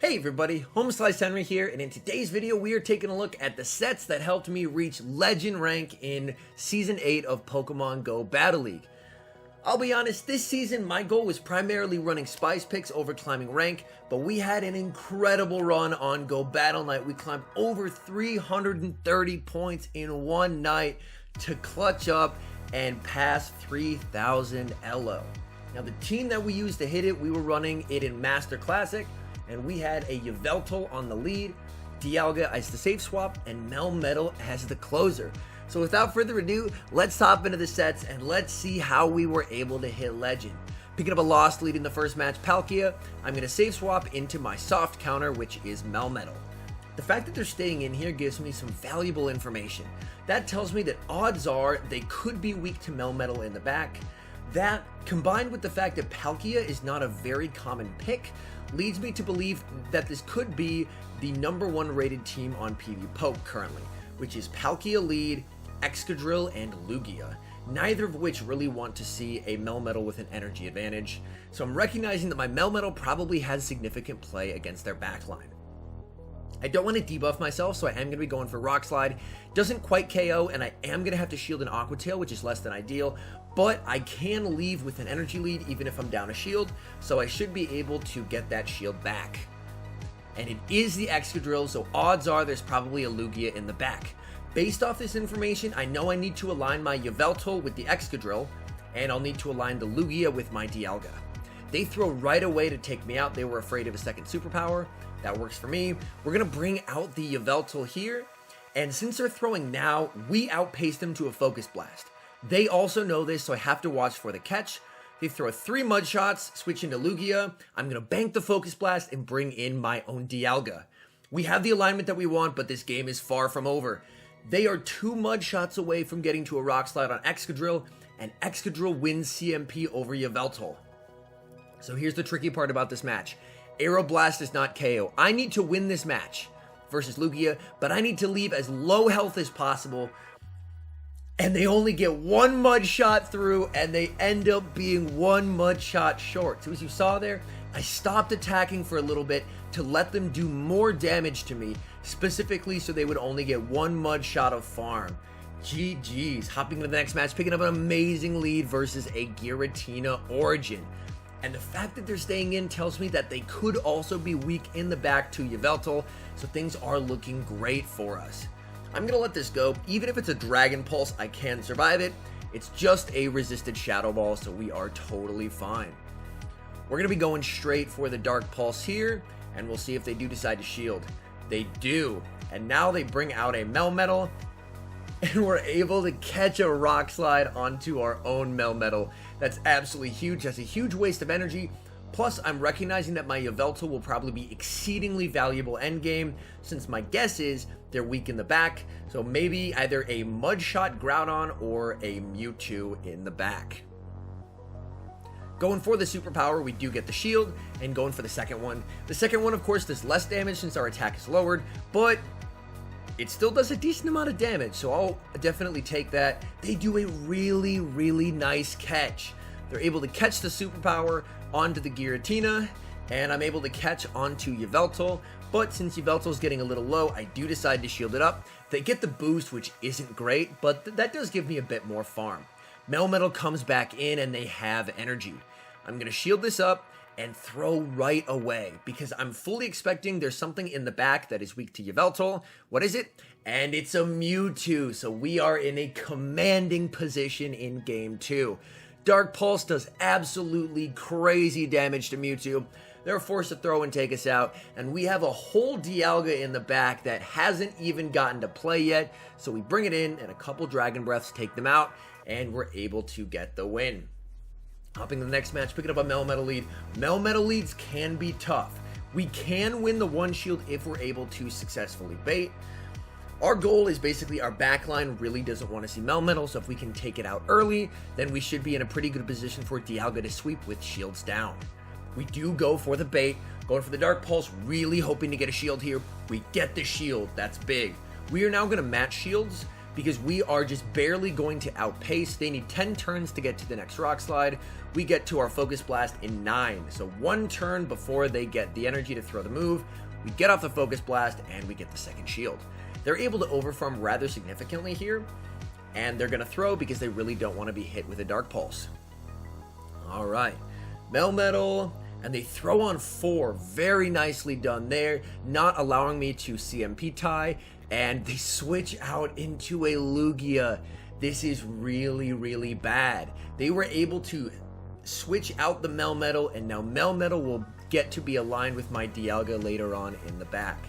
Hey everybody, HomeSliceHenry here, and in today's video we are taking a look at the sets that helped me reach Legend rank in Season 8 of Pokemon Go Battle League. I'll be honest, this season my goal was primarily running Spice picks over climbing rank, but we had an incredible run on Go Battle Night. We climbed over 330 points in one night to clutch up and pass 3,000 ELO. Now the team that we used to hit it, we were running it in Master Classic, and we had a Yveltal on the lead, Dialga as the safe swap, and Melmetal as the closer. So without further ado, let's hop into the sets and let's see how we were able to hit Legend. Picking up a lost lead in the first match, Palkia, I'm going to safe swap into my soft counter, which is Melmetal. The fact that they're staying in here gives me some valuable information. That tells me that odds are they could be weak to Melmetal in the back. That, combined with the fact that Palkia is not a very common pick, leads me to believe that this could be the #1 rated team on PvPoke currently, which is Palkia lead, Excadrill, and Lugia, neither of which really want to see a Melmetal with an energy advantage, so I'm recognizing that my Melmetal probably has significant play against their backline. I don't want to debuff myself, so I am going to be going for Rock Slide. Doesn't quite KO, and I am going to have to shield an Aqua Tail, which is less than ideal, but I can leave with an energy lead even if I'm down a shield, so I should be able to get that shield back. And it is the Excadrill, so odds are there's probably a Lugia in the back. Based off this information, I know I need to align my Yveltal with the Excadrill, and I'll need to align the Lugia with my Dialga. They throw right away to take me out. They were afraid of a second superpower. That works for me. We're going to bring out the Yveltal here, and since they're throwing now, we outpace them to a Focus Blast. They also know this, so I have to watch for the catch. They throw 3 Mud Shots, switch into Lugia. I'm going to bank the Focus Blast and bring in my own Dialga. We have the alignment that we want, but this game is far from over. They are 2 Mud Shots away from getting to a Rock Slide on Excadrill, and Excadrill wins CMP over Yveltal. So here's the tricky part about this match. Aeroblast is not KO. I need to win this match versus Lugia, but I need to leave as low health as possible. And they only get 1 Mud Shot through, and they end up being 1 Mud Shot short. So as you saw there, I stopped attacking for a little bit to let them do more damage to me, specifically so they would only get 1 Mud Shot of farm. GG's. Hopping into the next match, picking up an amazing lead versus a Giratina Origin. And the fact that they're staying in tells me that they could also be weak in the back to Yveltal, so things are looking great for us. I'm going to let this go. Even if it's a Dragon Pulse, I can survive it. It's just a resisted Shadow Ball, so we are totally fine. We're going to be going straight for the Dark Pulse here, and we'll see if they do decide to shield. They do, and now they bring out a Melmetal, and we're able to catch a Rock Slide onto our own Melmetal. That's absolutely huge. That's a huge waste of energy. Plus, I'm recognizing that my Yveltal will probably be exceedingly valuable endgame, since my guess is they're weak in the back, so maybe either a Mud Shot Groudon or a Mewtwo in the back. Going for the superpower, we do get the shield, and going for the second one. The second one, of course, does less damage since our attack is lowered, but it still does a decent amount of damage, so I'll definitely take that. They do a really, really nice catch. They're able to catch the superpower onto the Giratina, and I'm able to catch onto Yveltal, but since Yveltal's getting a little low, I do decide to shield it up. They get the boost, which isn't great, but that does give me a bit more farm. Melmetal comes back in, and they have energy. I'm going to shield this up and throw right away, because I'm fully expecting there's something in the back that is weak to Yveltal. What is it? And it's a Mewtwo, so we are in a commanding position in Game 2. Dark Pulse does absolutely crazy damage to Mewtwo. They're forced to throw and take us out, and we have a whole Dialga in the back that hasn't even gotten to play yet, so we bring it in, and a couple Dragon Breaths take them out, and we're able to get the win. Hopping to the next match, picking up a Melmetal lead. Melmetal leads can be tough. We can win the one shield if we're able to successfully bait. Our goal is basically our backline really doesn't want to see Melmetal, so if we can take it out early, then we should be in a pretty good position for Dialga to sweep with shields down. We do go for the bait, going for the Dark Pulse, really hoping to get a shield here. We get the shield, that's big. We are now going to match shields, because we are just barely going to outpace. They need 10 turns to get to the next Rock Slide. We get to our Focus Blast in 9. So 1 turn before they get the energy to throw the move, we get off the Focus Blast and we get the second shield. They're able to overfarm rather significantly here, and they're going to throw because they really don't want to be hit with a Dark Pulse. All right, Melmetal, and they throw on 4. Very nicely done there, not allowing me to CMP tie, and they switch out into a Lugia. This is really, really bad. They were able to switch out the Melmetal, and now Melmetal will get to be aligned with my Dialga later on in the back.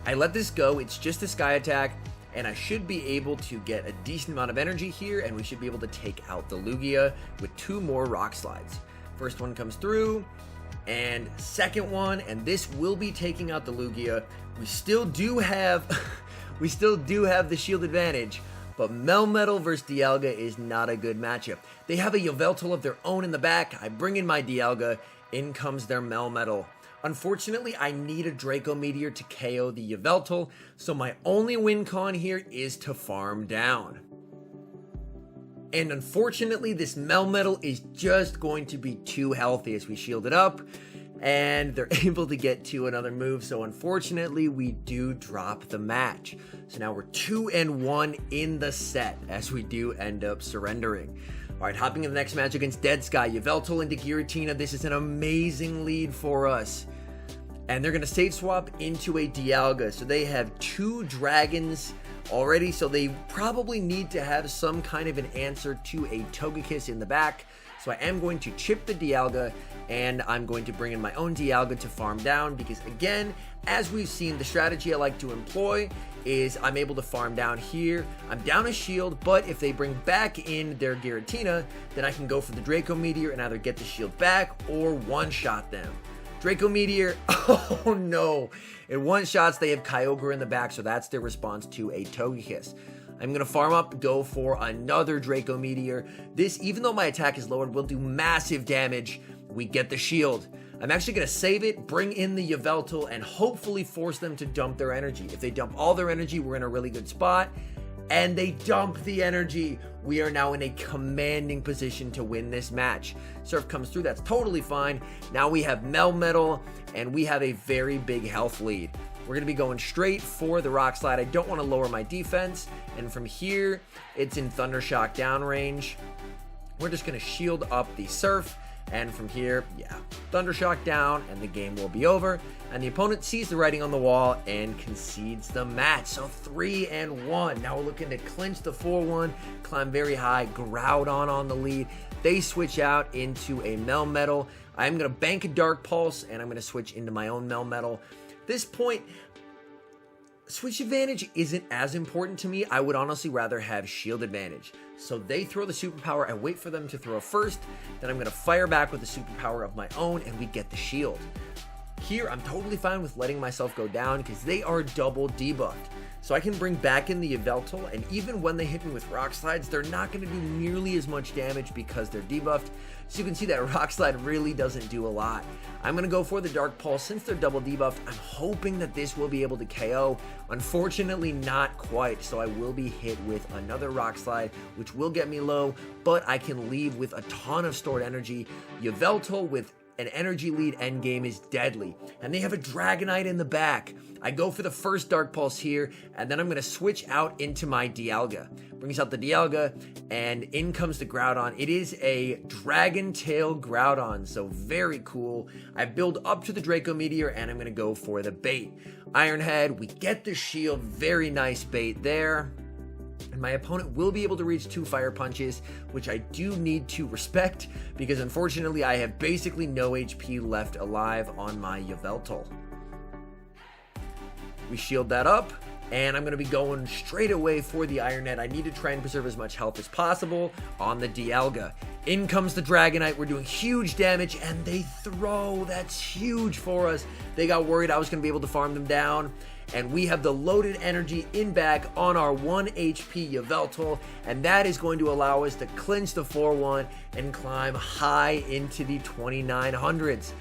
I let this go. It's just a Sky Attack, and I should be able to get a decent amount of energy here, and we should be able to take out the Lugia with 2 more Rock Slides. First one comes through, and second one, and this will be taking out the Lugia. We still do have the shield advantage, but Melmetal versus Dialga is not a good matchup. They have a Yveltal of their own in the back. I bring in my Dialga, in comes their Melmetal. Unfortunately, I need a Draco Meteor to KO the Yveltal, so my only win con here is to farm down. And unfortunately, this Melmetal is just going to be too healthy as we shield it up, and they're able to get to another move, so unfortunately, we do drop the match. So now we're 2-1 in the set, as we do end up surrendering. All right, hopping in the next match against Dead Sky, Yveltal into Giratina. This is an amazing lead for us. And they're going to stage swap into a Dialga. So they have 2 dragons already, so they probably need to have some kind of an answer to a Togekiss in the back. So I am going to chip the Dialga, and I'm going to bring in my own Dialga to farm down, because again, as we've seen, the strategy I like to employ is I'm able to farm down here. I'm down a shield, but if they bring back in their Giratina, then I can go for the Draco Meteor and either get the shield back or one-shot them. Draco Meteor, oh no. It one-shots, they have Kyogre in the back, so that's their response to a Togekiss. I'm going to farm up, go for another Draco Meteor. This, even though my attack is lowered, will do massive damage. We get the shield. I'm actually going to save it, bring in the Yveltal, and hopefully force them to dump their energy. If they dump all their energy, we're in a really good spot. And they dump the energy. We are now in a commanding position to win this match. Surf comes through, that's totally fine. Now we have Melmetal, and we have a very big health lead. We're going to be going straight for the Rock Slide. I don't want to lower my defense, and from here, it's in Thundershock downrange. We're just going to shield up the Surf, and from here, yeah, Thundershock down, and the game will be over. And the opponent sees the writing on the wall and concedes the match. So 3-1. Now we're looking to clinch the 4-1, climb very high, Groudon on the lead. They switch out into a Melmetal. I'm going to bank a Dark Pulse, and I'm going to switch into my own Melmetal. This point, switch advantage isn't as important to me. I would honestly rather have shield advantage. So they throw the superpower, I wait for them to throw first, then I'm going to fire back with the superpower of my own, and we get the shield. Here, I'm totally fine with letting myself go down because they are double debuffed. So I can bring back in the Yveltal, and even when they hit me with Rock Slides, they're not going to do nearly as much damage because they're debuffed. So you can see that Rock Slide really doesn't do a lot. I'm going to go for the Dark Pulse. Since they're double debuffed, I'm hoping that this will be able to KO. Unfortunately, not quite, so I will be hit with another Rock Slide, which will get me low, but I can leave with a ton of stored energy. Yveltal with an energy lead endgame is deadly, and they have a Dragonite in the back. I go for the first Dark Pulse here, and then I'm going to switch out into my Dialga. Brings out the Dialga, and in comes the Groudon. It is a Dragon Tail Groudon, so very cool. I build up to the Draco Meteor, and I'm going to go for the bait. Iron Head, we get the shield, very nice bait there. And my opponent will be able to reach 2 Fire Punches, which I do need to respect, because unfortunately I have basically no HP left alive on my Yveltal. We shield that up, and I'm going to be going straight away for the Iron Head. I need to try and preserve as much health as possible on the Dialga. In comes the Dragonite. We're doing huge damage, and they throw. That's huge for us. They got worried I was going to be able to farm them down. And we have the loaded energy in back on our 1 HP Yveltal, and that is going to allow us to clinch the 4-1 and climb high into the 2900s.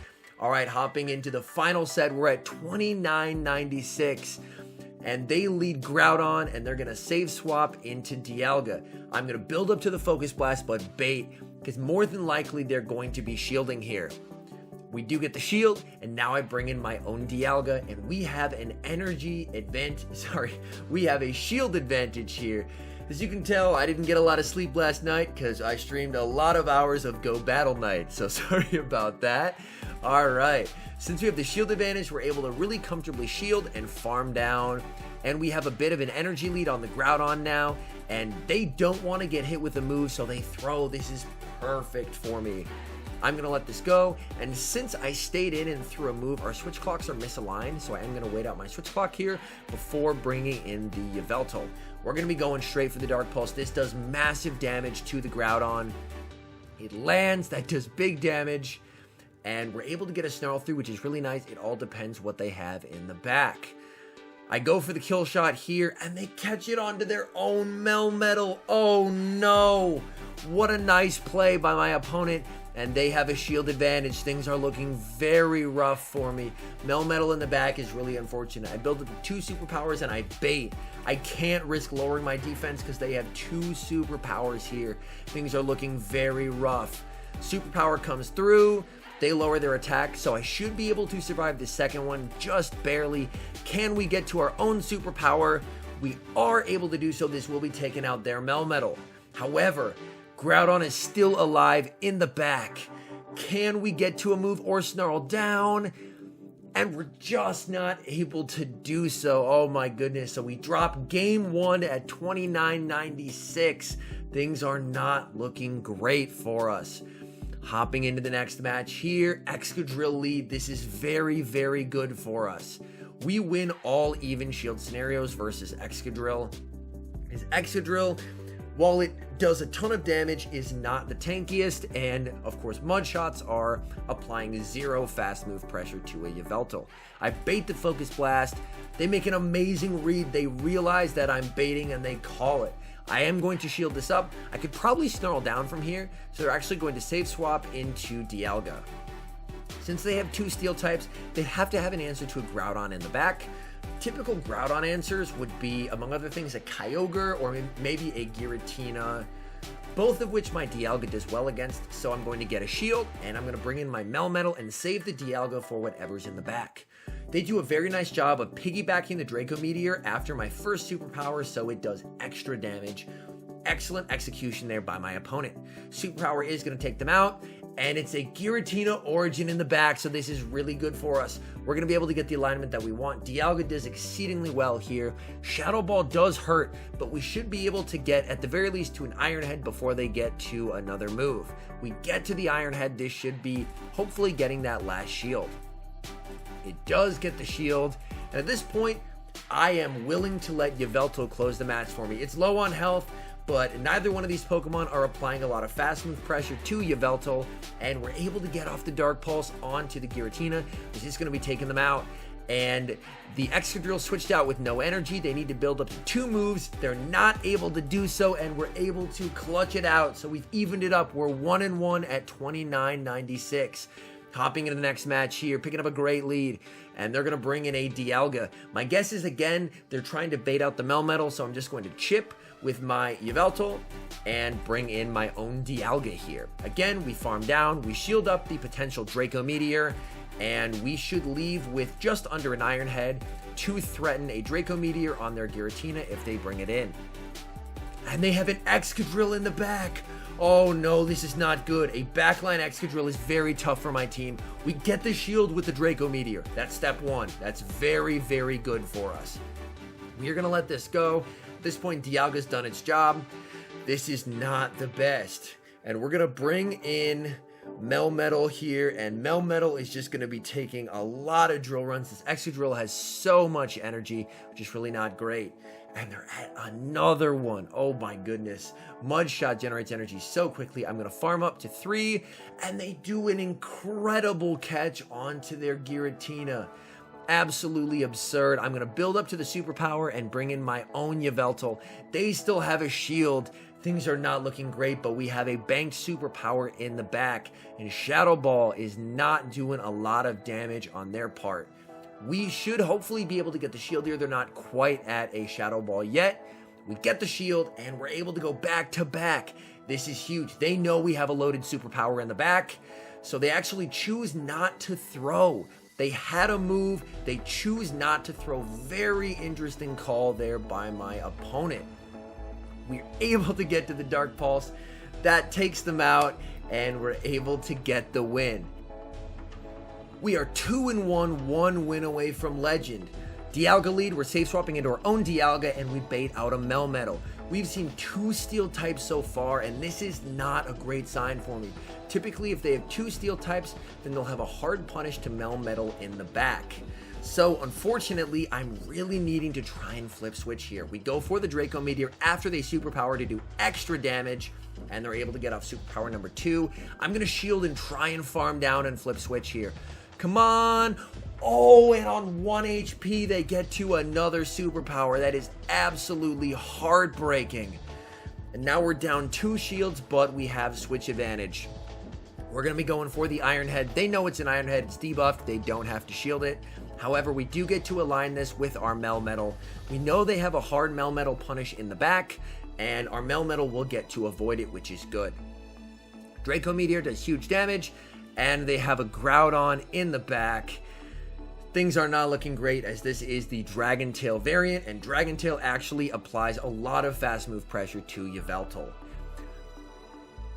All right, hopping into the final set, we're at 2996. and they lead Groudon, and they're going to save swap into Dialga. I'm going to build up to the Focus Blast, but bait, because more than likely they're going to be shielding here. We do get the shield, and now I bring in my own Dialga, and we have an energy advantage. We have a shield advantage here. As you can tell, I didn't get a lot of sleep last night because I streamed a lot of hours of Go Battle Night, so sorry about that. Alright, since we have the shield advantage, we're able to really comfortably shield and farm down, and we have a bit of an energy lead on the Groudon now, and they don't want to get hit with a move, so they throw. This is perfect for me. I'm going to let this go, and since I stayed in and threw a move, our switch clocks are misaligned, so I am going to wait out my switch clock here before bringing in the Yveltal. We're going to be going straight for the Dark Pulse. This does massive damage to the Groudon. It lands, that does big damage, and we're able to get a Snarl through, which is really nice. It all depends what they have in the back. I go for the kill shot here, and they catch it onto their own Melmetal. Oh no! What a nice play by my opponent, and they have a shield advantage. Things are looking very rough for me. Melmetal in the back is really unfortunate. I build up 2 superpowers, and I bait. I can't risk lowering my defense because they have 2 superpowers here. Things are looking very rough. Superpower comes through. They lower their attack, so I should be able to survive the second one just barely. Can we get to our own superpower? We are able to do so. This will be taking out their Melmetal. However, Groudon is still alive in the back. Can we get to a move or snarl down? And we're just not able to do so. Oh my goodness. So we drop game 1 at 29.96. Things are not looking great for us. Hopping into the next match here, Excadrill lead. This is very, very good for us. We win all even shield scenarios versus Excadrill. Excadrill, while it does a ton of damage, is not the tankiest, and of course mud shots are applying 0 fast move pressure to a Yveltal. I bait the Focus Blast. They make an amazing read. They realize that I'm baiting and they call it. I am going to shield this up. I could probably snarl down from here, so they're actually going to save swap into Dialga. Since they have 2 steel types, they have to have an answer to a Groudon in the back. Typical Groudon answers would be, among other things, a Kyogre or maybe a Giratina, both of which my Dialga does well against, so I'm going to get a shield, and I'm going to bring in my Melmetal and save the Dialga for whatever's in the back. They do a very nice job of piggybacking the Draco Meteor after my first superpower, so it does extra damage. Excellent execution there by my opponent. Superpower is going to take them out, and it's a Giratina Origin in the back, so this is really good for us. We're going to be able to get the alignment that we want. Dialga does exceedingly well here. Shadow Ball does hurt, but we should be able to get, at the very least, to an Iron Head before they get to another move. We get to the Iron Head, this should be hopefully getting that last shield. It does get the shield, and at this point, I am willing to let Yveltal close the match for me. It's low on health, but neither one of these Pokemon are applying a lot of fast move pressure to Yveltal, and we're able to get off the Dark Pulse onto the Giratina, which is going to be taking them out. And the Excadrill switched out with no energy. They need to build up to 2 moves. They're not able to do so, and we're able to clutch it out. So we've evened it up. We're 1-1 at 29.96. Hopping into the next match here, picking up a great lead, and they're going to bring in a Dialga. My guess is, again, they're trying to bait out the Melmetal, so I'm just going to chip with my Yveltal and bring in my own Dialga here. Again, we farm down, we shield up the potential Draco Meteor, and we should leave with just under an Iron Head to threaten a Draco Meteor on their Giratina if they bring it in. And they have an Excadrill in the back. Oh no, this is not good. A backline Excadrill is very tough for my team. We get the shield with the Draco Meteor. That's step 1. That's very, very good for us. We are going to let this go. At this point, Dialga's done its job. This is not the best. And we're going to bring in Melmetal here, and Melmetal is just going to be taking a lot of drill runs. This Excadrill has so much energy, which is really not great. And they're at another one. Oh my goodness. Mud Shot generates energy so quickly. I'm going to farm up to 3, and they do an incredible catch onto their Giratina. Absolutely absurd. I'm going to build up to the superpower and bring in my own Yveltal. They still have a shield. Things are not looking great, but we have a banked superpower in the back, and Shadow Ball is not doing a lot of damage on their part. We should hopefully be able to get the shield here. They're not quite at a Shadow Ball yet. We get the shield, and we're able to go back to back. This is huge. They know we have a loaded superpower in the back, so they actually choose not to throw. They had a move. They choose not to throw. Very interesting call there by my opponent. We're able to get to the Dark Pulse. That takes them out, and we're able to get the win. We are 2-1, 1 win away from Legend. Dialga lead, we're safe swapping into our own Dialga, and we bait out a Melmetal. We've seen 2 steel types so far, and this is not a great sign for me. Typically, if they have 2 steel types, then they'll have a hard punish to Melmetal in the back. So, unfortunately, I'm really needing to try and flip switch here. We go for the Draco Meteor after they superpower to do extra damage, and they're able to get off superpower number 2. I'm going to shield and try and farm down and flip switch here. Come on. Oh, and on 1 HP, they get to another superpower. That is absolutely heartbreaking. And now we're down 2 shields, but we have switch advantage. We're going to be going for the Iron Head. They know it's an Iron Head. It's debuffed. They don't have to shield it. However, we do get to align this with our Melmetal. We know they have a hard Melmetal punish in the back, and our Melmetal will get to avoid it, which is good. Draco Meteor does huge damage, and they have a Groudon in the back. Things are not looking great, as this is the Dragon Tail variant, and Dragon Tail actually applies a lot of fast move pressure to Yveltal.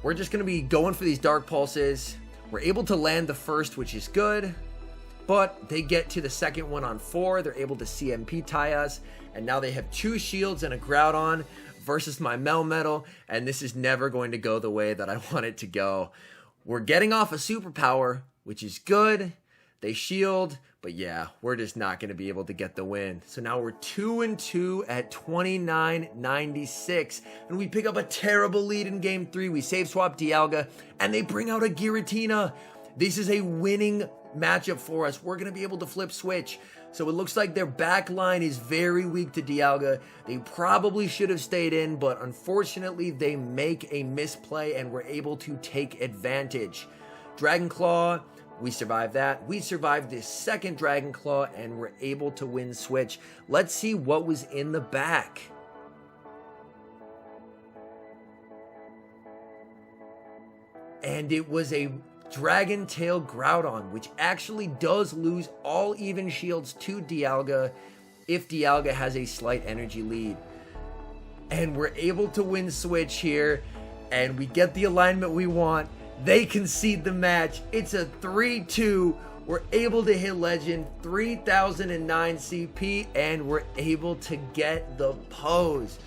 We're just going to be going for these Dark Pulses. We're able to land the first, which is good, but they get to the second one on 4. They're able to CMP tie us, and now they have 2 shields and a Groudon versus my Melmetal, and this is never going to go the way that I want it to go. We're getting off a superpower, which is good. They shield, but yeah, we're just not going to be able to get the win. So now we're 2-2 at 29-96, and we pick up a terrible lead in Game 3. We save swap Dialga, and they bring out a Giratina. This is a winning matchup for us. We're going to be able to flip switch. So it looks like their back line is very weak to Dialga. They probably should have stayed in, but unfortunately they make a misplay and we're able to take advantage. Dragon Claw, we survived that. We survived this second Dragon Claw and we're able to win switch. Let's see what was in the back. And it was a Dragon Tail Groudon, which actually does lose all even shields to Dialga if Dialga has a slight energy lead. And we're able to win switch here, and we get the alignment we want. They concede the match. It's a 3-2. We're able to hit Legend, 3009 CP, and we're able to get the pose.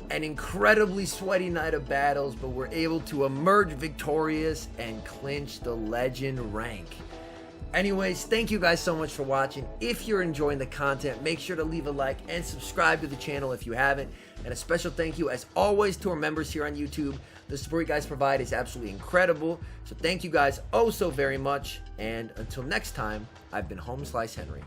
An incredibly sweaty night of battles, but we're able to emerge victorious and clinch the Legend rank. Anyways, thank you guys so much for watching. If you're enjoying the content, make sure to leave a like and subscribe to the channel if you haven't. And a special thank you, as always, to our members here on YouTube. The support you guys provide is absolutely incredible. So thank you guys oh so very much. And until next time, I've been HomeSliceHenry.